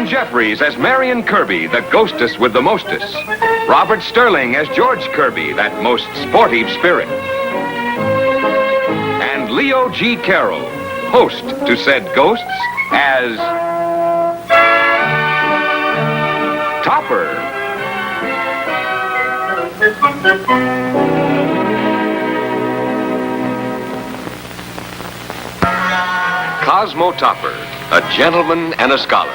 Joan Jeffries as Marion Kirby, the ghostess with the mostess. Robert Sterling as George Kirby, that most sportive spirit. And Leo G. Carroll, host to said ghosts, as Topper. Cosmo Topper, a gentleman and a scholar,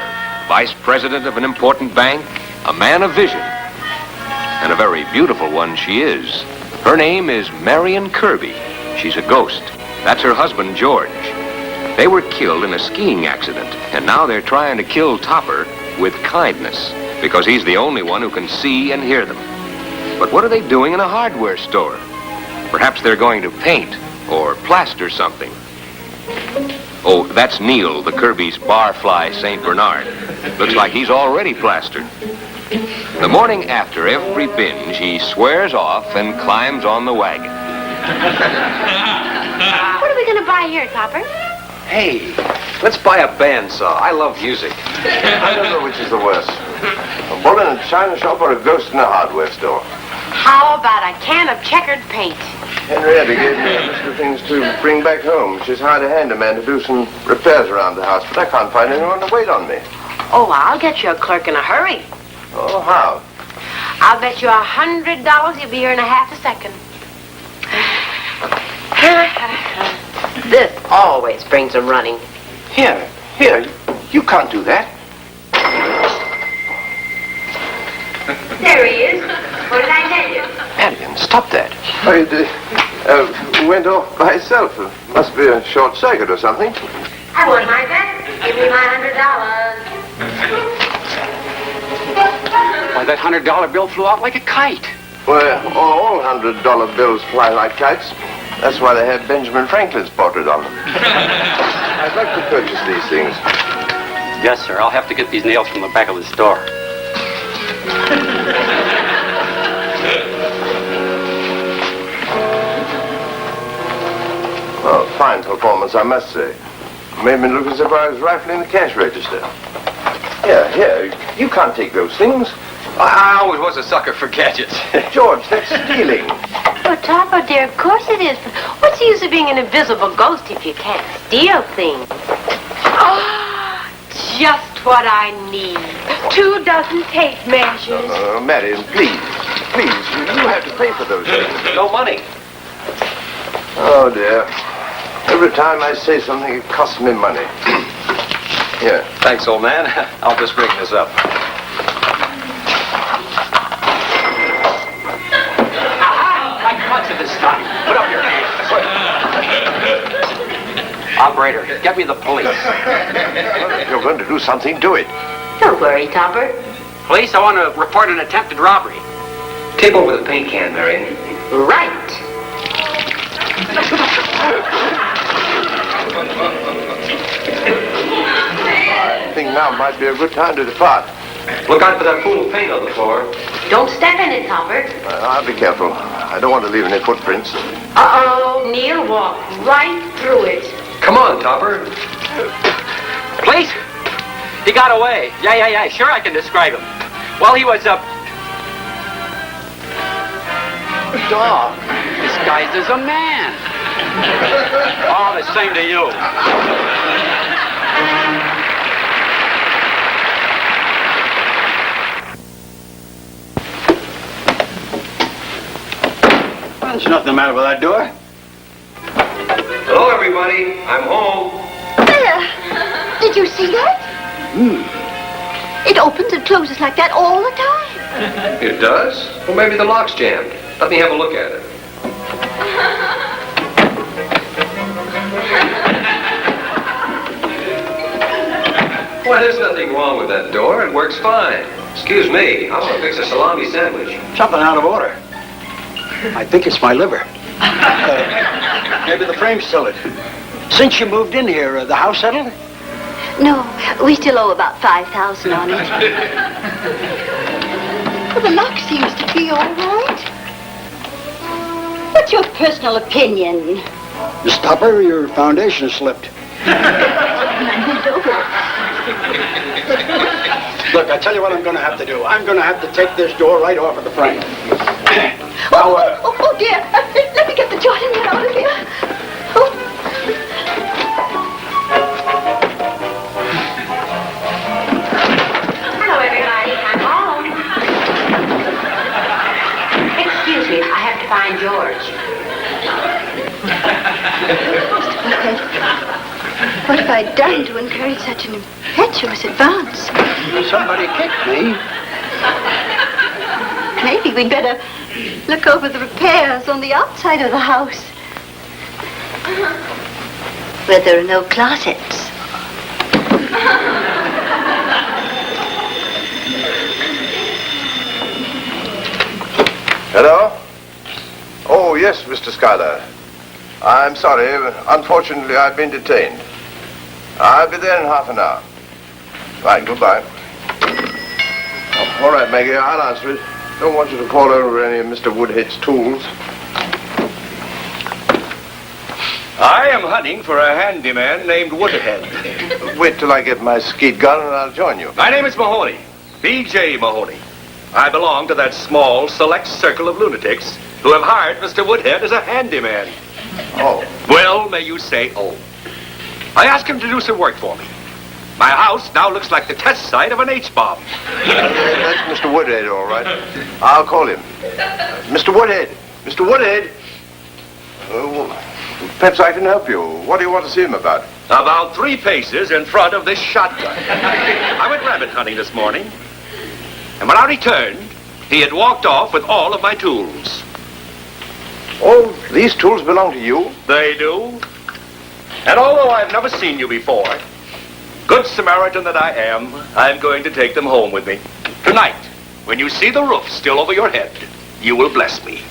vice president of an important bank, a man of vision, and a very beautiful one she is. Her name is Marion Kirby. She's a ghost. That's her husband, George. They were killed in a skiing accident, and now they're trying to kill Topper with kindness, because he's the only one who can see and hear them. But what are they doing in a hardware store? Perhaps they're going to paint or plaster something. Oh, that's Neil, the Kirby's barfly St. Bernard. Looks like he's already plastered. The morning after every binge, he swears off and climbs on the wagon. What are we going to buy here, Topper? Hey, let's buy a bandsaw. I love music. I don't know which is the worst. A bull in a china shop or a ghost in a hardware store. How about a can of checkered paint? Henrietta gave me a list of things to bring back home. She's hired a handyman to do some repairs around the house, but I can't find anyone to wait on me. Oh, I'll get you a clerk in a hurry. Oh, how? I'll bet you $100 he'll be here in a half a second. This always brings him running. Here, you can't do that. There he is. What did I tell you? Marion, stop that. It went off by itself. Must be a short circuit or something. I won my bet. Give me my $100. Why, that $100 bill flew out like a kite. Well, all $100 bills fly like kites. That's why they have Benjamin Franklin's portrait on them. I'd like to purchase these things. Yes, sir. I'll have to get these nails from the back of the store. Well, fine performance, I must say. Made me look as if I was rifling the cash register. Here, you can't take those things. I always was a sucker for gadgets. George, that's stealing. Oh, Topper, dear, of course it is. But what's the use of being an invisible ghost if you can't steal things? Oh, just what I need. 2 dozen tape measures. No, Marion, please. Please, you have to pay for those things. No money. Oh, dear. Every time I say something, it costs me money. Here. Thanks, old man. I'll just ring this up. This time. Put up your hands. Operator, get me the police. If you're going to do something, do it. Don't worry, Topper. Police, I want to report an attempted robbery. Take over the paint can, Marion. Right. I think now might be a good time to depart. Look out for that pool of paint on the floor. Don't step in it, Topper. I'll be careful. I don't want to leave any footprints. Uh-oh, Neil walked right through it. Come on, Topper. Police? He got away. Yeah. Sure, I can describe him. Well, he was a dog disguised as a man. All the same to you. There's nothing the matter with that door. Hello, everybody. I'm home. There. Did you see that? It opens and closes like that all the time. It does? Well, maybe the lock's jammed. Let me have a look at it. Well, there's nothing wrong with that door. It works fine. Excuse me. I want to fix a salami sandwich. Something out of order. I think it's my liver. Maybe the frame's tilted. Since you moved in here, the house settled? No, we still owe about $5,000 on it. Well, the lock seems to be all right. What's your personal opinion? Miss Topper, your foundation has slipped. I moved over. Look, I tell you what I'm going to have to do. I'm going to have to take this door right off of the frame. Oh, dear. Let me get the jardiniere out of here. Oh. Hello, everybody. I'm home. Excuse me. I have to find George. What have I done to encourage such an impetuous advance? Somebody kicked me. Maybe we'd better look over the repairs on the outside of the house. Where there are no closets. Hello? Oh, yes, Mr. Schuyler. I'm sorry. Unfortunately, I've been detained. I'll be there in half an hour. Right, goodbye. Oh, all right, Maggie, I'll answer it. Don't want you to fall over any of Mr. Woodhead's tools. I am hunting for a handyman named Woodhead. Wait till I get my skeet gun and I'll join you. My name is Mahoney, B.J. Mahoney. I belong to that small, select circle of lunatics who have hired Mr. Woodhead as a handyman. Oh. Well, may you say, oh. I asked him to do some work for me. My house now looks like the test site of an H-bomb. That's Mr. Woodhead, all right. I'll call him. Mr. Woodhead! Mr. Woodhead! Perhaps I can help you. What do you want to see him about? About 3 paces in front of this shotgun. I went rabbit hunting this morning, and when I returned, he had walked off with all of my tools. Oh, these tools belong to you? They do. And although I've never seen you before, good Samaritan that I am, I'm going to take them home with me. Tonight, when you see the roof still over your head, you will bless me.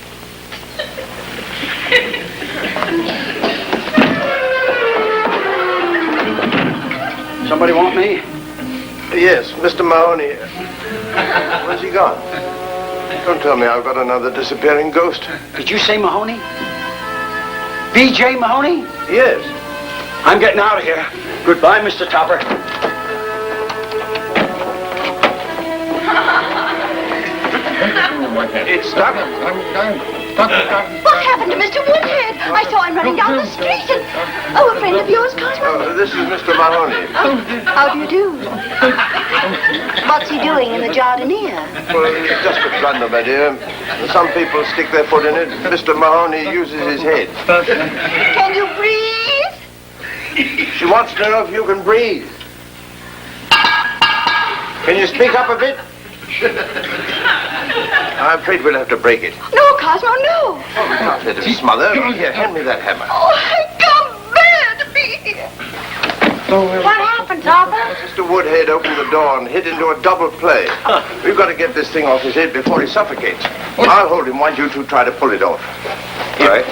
Somebody want me? Yes, Mr. Mahoney. Where's he gone? Don't tell me I've got another disappearing ghost. Did you say Mahoney? B.J. Mahoney? Yes. I'm getting out of here. Goodbye, Mr. Topper. It's stuck. What happened to Mr. Woodhead? I saw him running down the street and... Oh, a friend of yours, Cosmo? This is Mr. Mahoney. Oh, how do you do? What's he doing in the jardiniere? Well, just a blunder, my dear. Some people stick their foot in it. Mr. Mahoney uses his head. Can you breathe? She wants to know if you can breathe. Can you speak up a bit? I'm afraid we'll have to break it. No, Cosmo, no. Oh, not let him smother. Here, hand me that hammer. Oh, I can't bear to be here. What happened, Topper? Mr. Woodhead opened the door and hit into a double play. We've got to get this thing off his head before he suffocates. I'll hold him while you two try to pull it off. All right.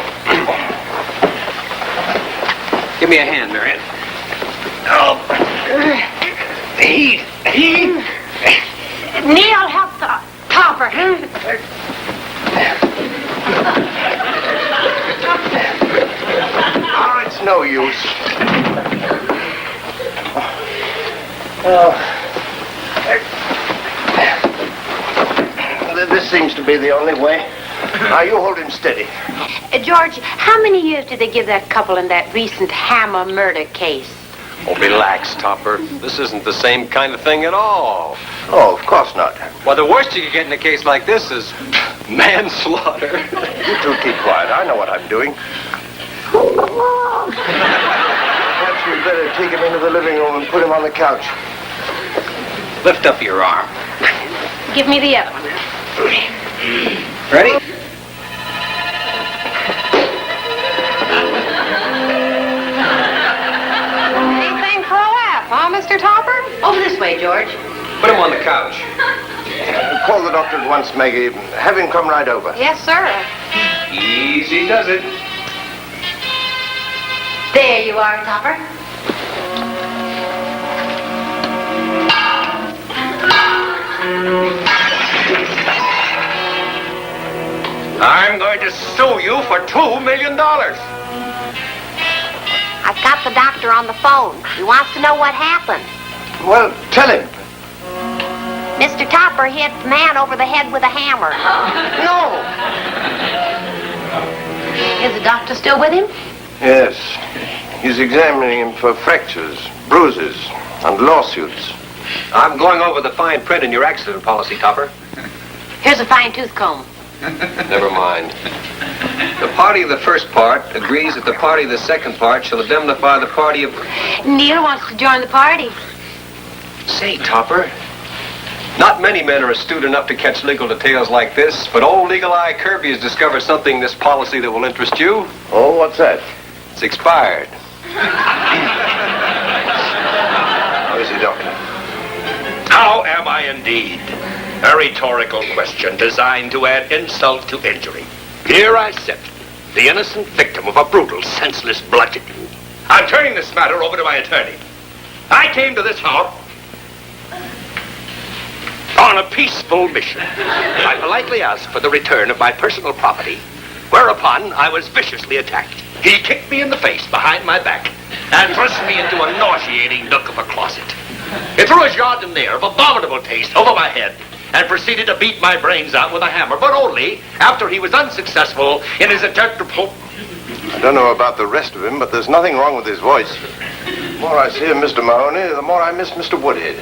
Give me a hand, Marion. Oh. Neil, help the Topper. Oh, it's no use. This seems to be the only way. Now, you hold him steady. George, how many years did they give that couple in that recent Hammer murder case? Oh, relax, Topper. This isn't the same kind of thing at all. Oh, of course not. Well, the worst you could get in a case like this is manslaughter. You two keep quiet. I know what I'm doing. Perhaps we'd better take him into the living room and put him on the couch. Lift up your arm. Give me the other one. Ready? Anything for a laugh, huh, Mr. Topper? Over this way, George. Put him on the couch. Call the doctor at once, Maggie. Have him come right over. Yes, sir. Easy does it. There you are, Topper. I'm going to sue you for $2 million. I've got the doctor on the phone. He wants to know what happened. Well, tell him. Mr. Topper hit the man over the head with a hammer. No! Is the doctor still with him? Yes. He's examining him for fractures, bruises, and lawsuits. I'm going over the fine print in your accident policy, Topper. Here's a fine tooth comb. Never mind. The party of the first part agrees that the party of the second part shall indemnify the party of... Neil wants to join the party. Say, Topper, not many men are astute enough to catch legal details like this, but old Eagle Eye Kirby has discovered something in this policy that will interest you. Oh, what's that? It's expired. How is he, Doctor? How am I indeed? A rhetorical question designed to add insult to injury. Here I sit, the innocent victim of a brutal, senseless bludgeoning. I'm turning this matter over to my attorney. I came to this house on a peaceful mission. I politely asked for the return of my personal property, whereupon I was viciously attacked. He kicked me in the face behind my back and thrust me into a nauseating nook of a closet. He threw a jardiniere of abominable taste over my head and proceeded to beat my brains out with a hammer, but only after he was unsuccessful in his attempt to pull... I don't know about the rest of him, but there's nothing wrong with his voice. The more I see of Mr. Mahoney, the more I miss Mr. Woodhead.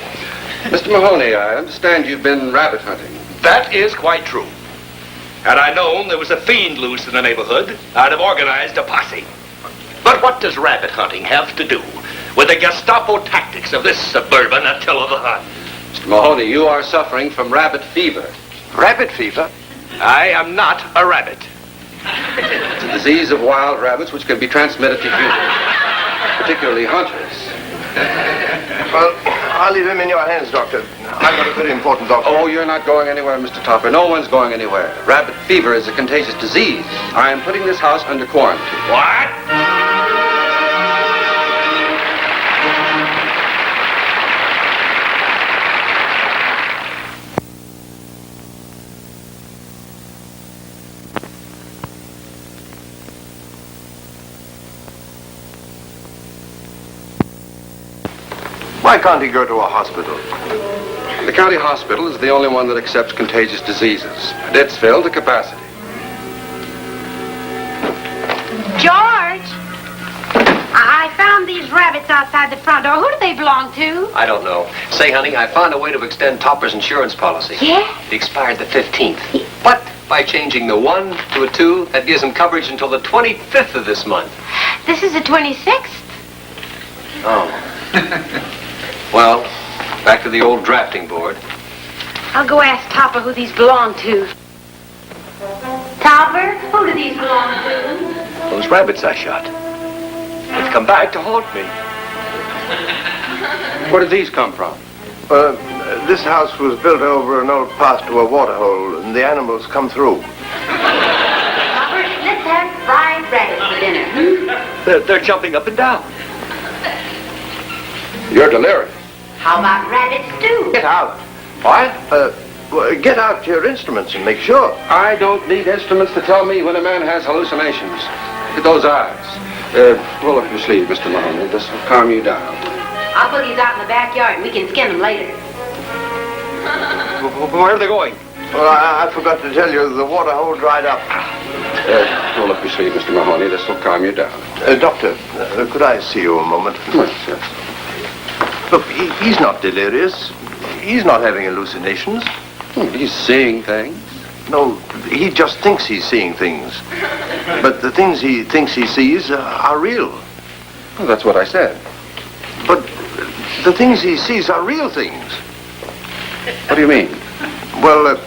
Mr. Mahoney, I understand you've been rabbit hunting. That is quite true. Had I known there was a fiend loose in the neighborhood, I'd have organized a posse. But what does rabbit hunting have to do with the Gestapo tactics of this suburban Attila the Hun? Mr. Mahoney, you are suffering from rabbit fever. Rabbit fever? I am not a rabbit. It's a disease of wild rabbits which can be transmitted to humans, particularly hunters. Well, I'll leave him in your hands, Doctor. I've got a very important doctor. Oh, you're not going anywhere, Mr. Topper. No one's going anywhere. Rabbit fever is a contagious disease. I am putting this house under quarantine. What? Why can't he go to a hospital? The county hospital is the only one that accepts contagious diseases, and it's filled to capacity. George! I found these rabbits outside the front door. Who do they belong to? I don't know. Say, honey, I found a way to extend Topper's insurance policy. Yeah? It expired the 15th. But by changing the 1 to a 2, that gives him coverage until the 25th of this month. This is the 26th. Oh. Well, back to the old drafting board. I'll go ask Topper who these belong to. Topper, who do these belong to? Those rabbits I shot. They've come back to haunt me. Where did these come from? This house was built over an old path to a water hole, and the animals come through. Topper, let's have fried rabbit for dinner. They're jumping up and down. You're delirious. How about rabbit stew? Get out. What? Get out your instruments and make sure. I don't need instruments to tell me when a man has hallucinations. Look at those eyes. Roll up your sleeve, Mr. Mahoney. This will calm you down. I'll put these out in the backyard and we can skin them later. Where are they going? Well, I forgot to tell you, the water hole dried up. Roll up your sleeve, Mr. Mahoney. This will calm you down. Doctor, could I see you a moment? Yes, yes. Look, he's not delirious. He's not having hallucinations. He's seeing things. No, he just thinks he's seeing things. But the things he thinks he sees are real. Well, that's what I said. But the things he sees are real things. What do you mean? Well,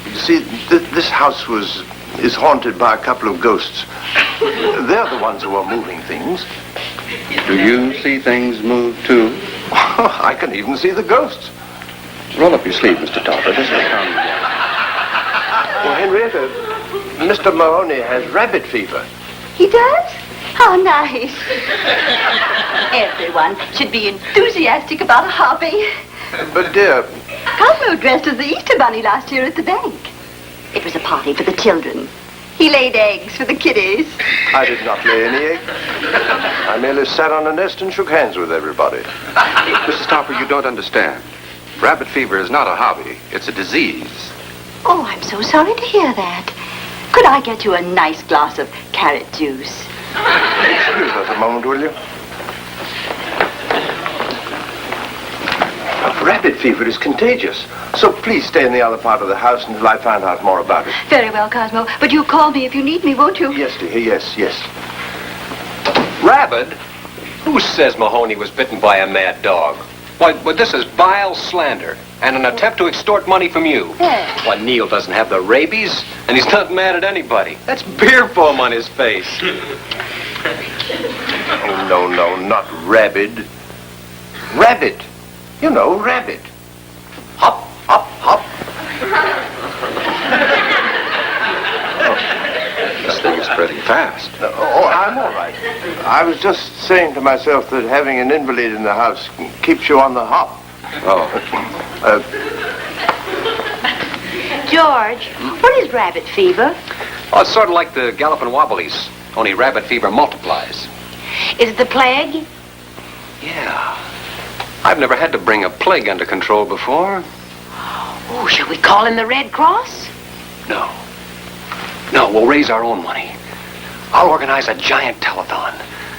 you see, this house is haunted by a couple of ghosts. They're the ones who are moving things. Do you see things move, too? I can even see the ghosts. Roll up your sleeve, Mr. Topper. This will calm you down. Well, Henrietta, Mr. Mahoney has rabbit fever. He does? How nice. Everyone should be enthusiastic about a hobby. But, dear, Cosmo dressed as the Easter Bunny last year at the bank. It was a party for the children. He laid eggs for the kiddies. I did not lay any eggs. I merely sat on a nest and shook hands with everybody. Mrs. Topper, you don't understand. Rabbit fever is not a hobby. It's a disease. Oh, I'm so sorry to hear that. Could I get you a nice glass of carrot juice? Excuse us a moment, will you? Rabbit fever is contagious, so please stay in the other part of the house until I find out more about it. Very well, Cosmo. But you'll call me if you need me, won't you? Yes, dear, yes. Rabid? Who says Mahoney was bitten by a mad dog? Why, this is vile slander and an attempt to extort money from you. Yes. Why, Neil doesn't have the rabies, and he's not mad at anybody. That's beer foam on his face. Oh, no, not rabid. Rabbit. You know, rabbit. Hop, hop, hop. This thing is spreading fast. Oh, I'm all right. I was just saying to myself that having an invalid in the house keeps you on the hop. Oh. George, what is rabbit fever? Oh, it's sort of like the galloping wobblies, only rabbit fever multiplies. Is it the plague? Yeah. I've never had to bring a plague under control before. Oh, shall we call in the Red Cross? No, we'll raise our own money. I'll organize a giant telethon.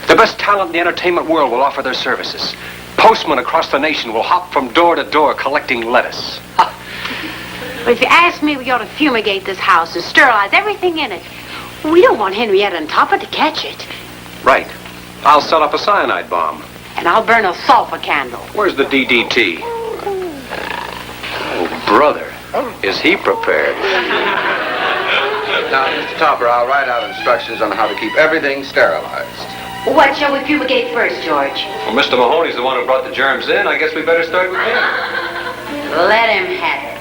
The best talent in the entertainment world will offer their services. Postmen across the nation will hop from door to door collecting lettuce. But if you ask me, we ought to fumigate this house and sterilize everything in it. We don't want Henrietta and Topper to catch it. Right. I'll set up a cyanide bomb. And I'll burn a sulfur candle. Where's the DDT? Oh, brother. Is he prepared? Now, Mr. Topper, I'll write out instructions on how to keep everything sterilized. What shall we fumigate first, George? Well, Mr. Mahoney's the one who brought the germs in. I guess we better start with him. Let him have it.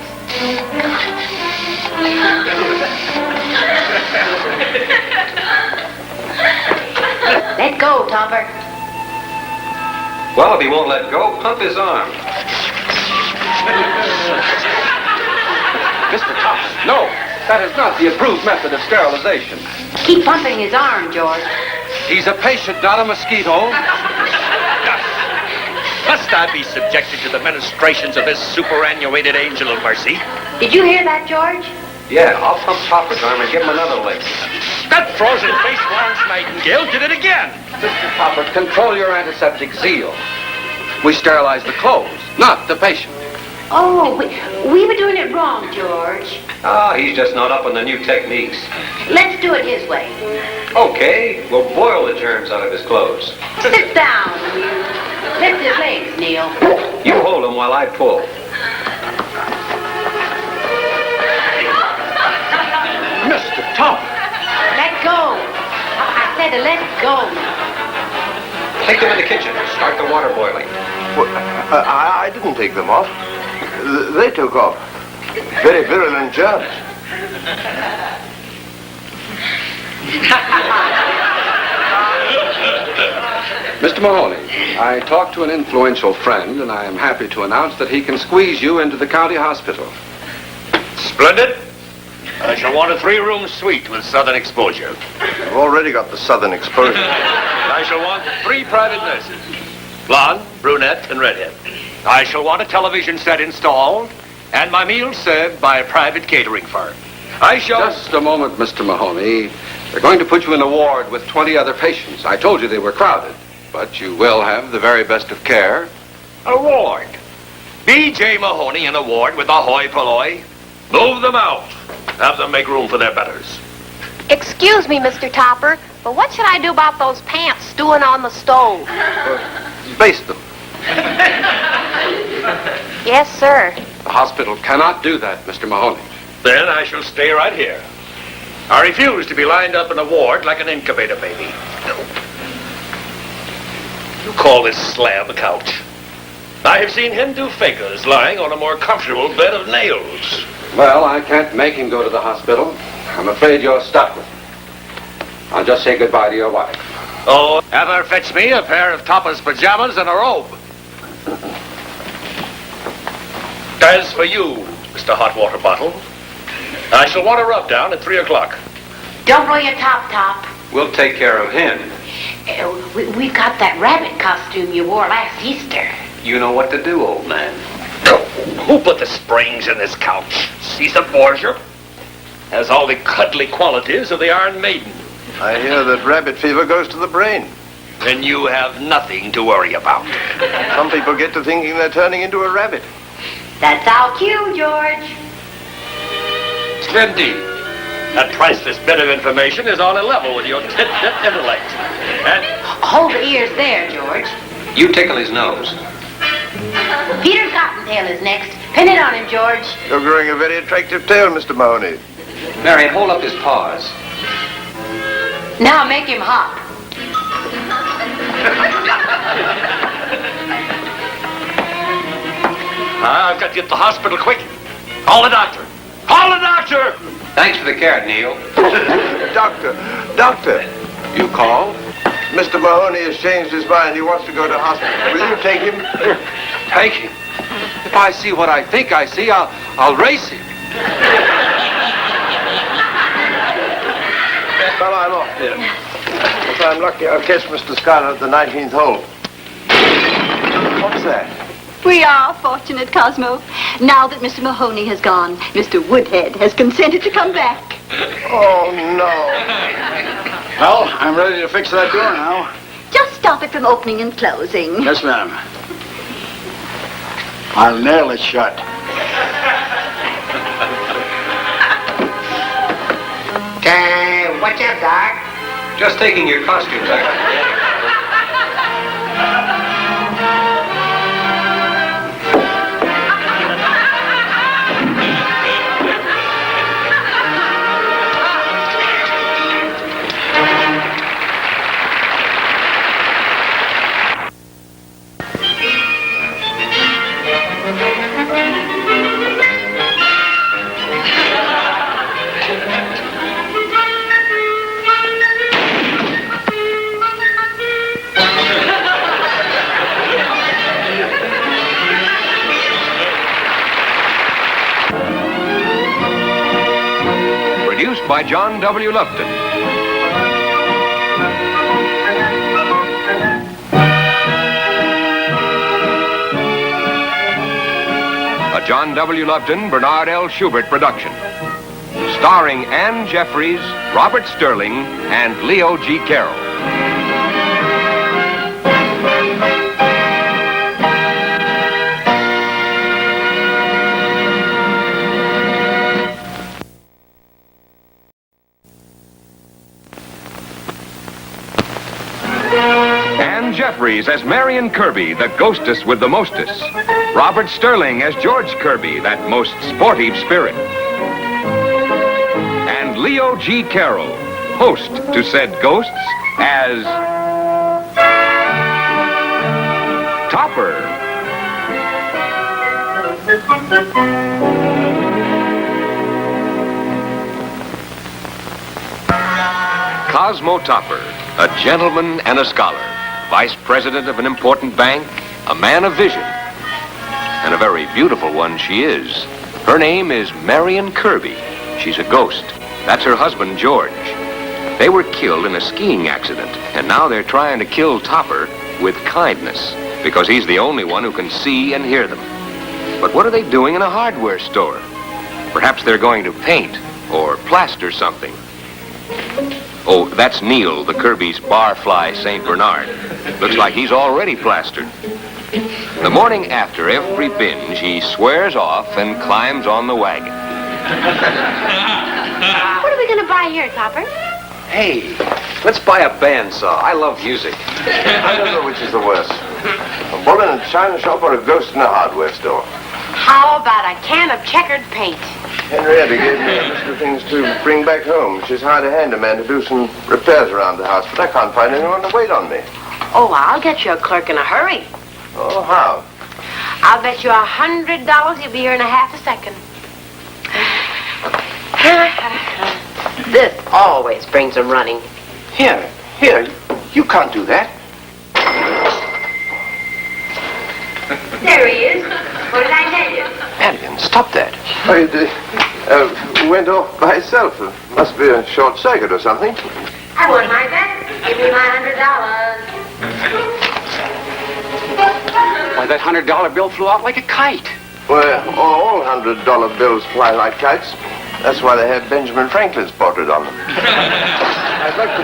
Let go, Topper. Well, if he won't let go, pump his arm. Mr. Topper, no. That is not the approved method of sterilization. Keep pumping his arm, George. He's a patient, not a mosquito. Must I be subjected to the ministrations of this superannuated angel of mercy? Did you hear that, George? Yeah, I'll pump Topper's arm and give him another lick. That frozen-faced Florence Nightingale did it again. Mr. Topper, control your antiseptic zeal. We sterilize the clothes, not the patient. Oh, we were doing it wrong, George. Ah, he's just not up on the new techniques. Let's do it his way. Okay, we'll boil the germs out of his clothes. Sit down, will you? Lift his legs, Neil. You hold him while I pull. Mr. Topper. Let go. I said to let go. Take them in the kitchen. Start the water boiling. Well, I didn't take them off. They took off. Very virulent germs. Mr. Mahoney, I talked to an influential friend, and I am happy to announce that he can squeeze you into the county hospital. Splendid. I shall want a 3-room suite with southern exposure. I've already got the southern exposure. I shall want 3 private nurses. Blonde, brunette, and redhead. I shall want a television set installed, and my meals served by a private catering firm. I shall... Just a moment, Mr. Mahoney. They're going to put you in a ward with 20 other patients. I told you they were crowded, but you will have the very best of care. A ward. B.J. Mahoney in a ward with a hoi polloi. Move them out. Have them make room for their betters. Excuse me, Mr. Topper, but what should I do about those pants stewing on the stove? Baste them. Yes, sir. The hospital cannot do that, Mr. Mahoney. Then I shall stay right here. I refuse to be lined up in a ward like an incubator baby. You call this slab a couch? I have seen Hindu figures lying on a more comfortable bed of nails. Well, I can't make him go to the hospital. I'm afraid you're stuck with him. I'll just say goodbye to your wife. Oh, have her fetch me a pair of Topper's pajamas and a robe. As for you, Mr. Hot Water Bottle, I shall want a rub down at 3 o'clock. Don't blow your top. We'll take care of him. We've got that rabbit costume you wore last Easter. You know what to do, old man. Who put the springs in this couch? Caesar Borgia? Has all the cuddly qualities of the Iron Maiden. I hear that rabbit fever goes to the brain. Then you have nothing to worry about. Some people get to thinking they're turning into a rabbit. That's our cue, George. Splendid. That priceless bit of information is on a level with your tit-bit intellect. And Hold the ears there, George. You tickle his nose. Peter Cottontail is next. Pin it on him, George. You're growing a very attractive tail, Mr. Mahoney. Marion, hold up his paws. Now make him hop. I've got to get to the hospital quick. Call the doctor. Call the doctor! Thanks for the carrot, Neil. Doctor, You call? Mr. Mahoney has changed his mind. He wants to go to hospital. Will you take him? Take him. If I see what I think I see, I'll race him. Well, I'm off here. If I'm lucky, I'll catch Mr. Schuyler at the 19th hole. What's that? We are fortunate, Cosmo. Now that Mr. Mahoney has gone, Mr. Woodhead has consented to come back. Oh, no. Well, I'm ready to fix that door now. Just stop it from opening and closing. Yes, ma'am. I'll nail it shut. What's up, Doc? Just taking your costume back. Produced by John W. Lupton. A John W. Lupton, Bernard L. Schubert production. Starring Ann Jeffries, Robert Sterling, and Leo G. Carroll. Ann Jeffries as Marion Kirby, the ghostess with the mostess. Robert Sterling as George Kirby, that most sportive spirit. And Leo G. Carroll, host to said ghosts, as Topper. Cosmo Topper, a gentleman and a scholar, vice president of an important bank, a man of vision, and a very beautiful one she is. Her name is Marion Kirby. She's a ghost. That's her husband, George. They were killed in a skiing accident, and now they're trying to kill Topper with kindness, because he's the only one who can see and hear them. But what are they doing in a hardware store? Perhaps they're going to paint or plaster something. Oh, that's Neil, the Kirby's barfly St. Bernard. Looks like he's already plastered. The morning after every binge, he swears off and climbs on the wagon. What are we going to buy here, Topper? Hey, let's buy a bandsaw. I love music. I don't know which is the worst. A bull in a china shop or a ghost in a hardware store. How about a can of checkered paint? Henrietta gave me a list of things to bring back home. She's hired a handyman to do some repairs around the house, but I can't find anyone to wait on me. Oh, I'll get you a clerk in a hurry. Oh, how? I'll bet you $100 he'll be here in a half a second. This always brings him running. Here, you can't do that. There he is. What did I tell you? Marion, stop that. Oh, it went off by itself. Must be a short circuit or something. I won my bet. Give me my $100. Why, that $100 bill flew out like a kite. Well, all $100 bills fly like kites. That's why they have Benjamin Franklin's portrait on them. I'd like to